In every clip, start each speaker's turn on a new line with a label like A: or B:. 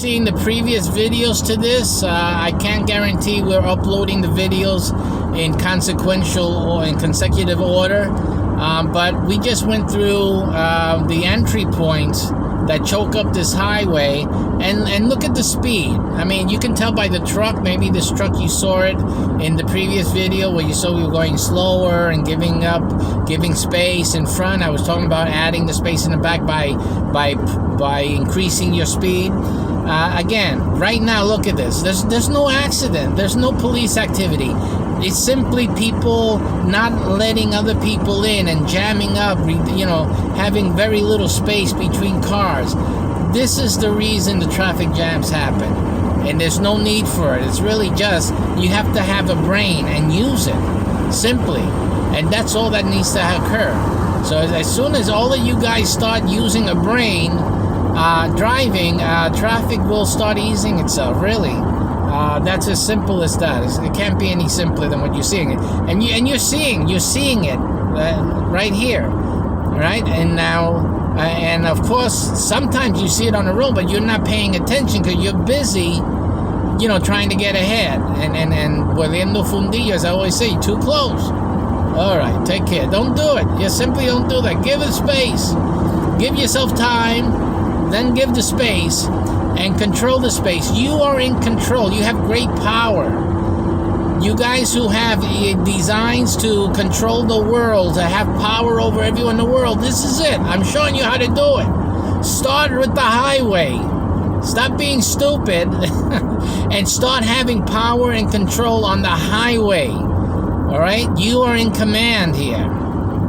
A: seen the previous videos to this. I can't guarantee we're uploading the videos in consequential or in consecutive order, but we just went through the entry points that choke up this highway, and look at the speed. I mean, you can tell by the truck. Maybe this truck, you saw it in the previous video where you saw we were going slower and giving space in front. I was talking about adding the space in the back by increasing your speed. Again, right now, look at this. There's no accident. There's no police activity. It's simply people not letting other people in and jamming up, having very little space between cars. This is the reason the traffic jams happen. And there's no need for it. It's really just, you have to have a brain and use it, simply. And that's all that needs to occur. So as soon as all of you guys start using a brain, driving, traffic will start easing itself, really. That's as simple as that. It can't be any simpler than what you're seeing. And you're seeing it right here, right? And now, and of course, sometimes you see it on the road, but you're not paying attention because you're busy, trying to get ahead. And volviendo fundillo, as I always say, too close. All right, take care. Don't do it. You simply don't do that. Give it space. Give yourself time, then give the space. And control the space. You are in control. You have great power. You guys who have designs to control the world, to have power over everyone in the world, this is it. I'm showing you how to do it. Start with the highway. Stop being stupid and start having power and control on the highway. All right? You are in command here.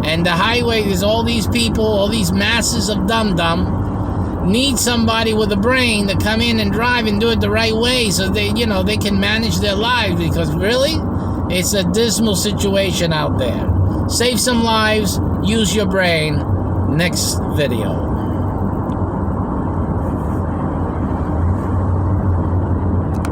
A: And the highway is all these people, all these masses of dum-dum need somebody with a brain to come in and drive and do it the right way so they can manage their lives, because really, it's a dismal situation out there. Save some lives, use your brain. Next video.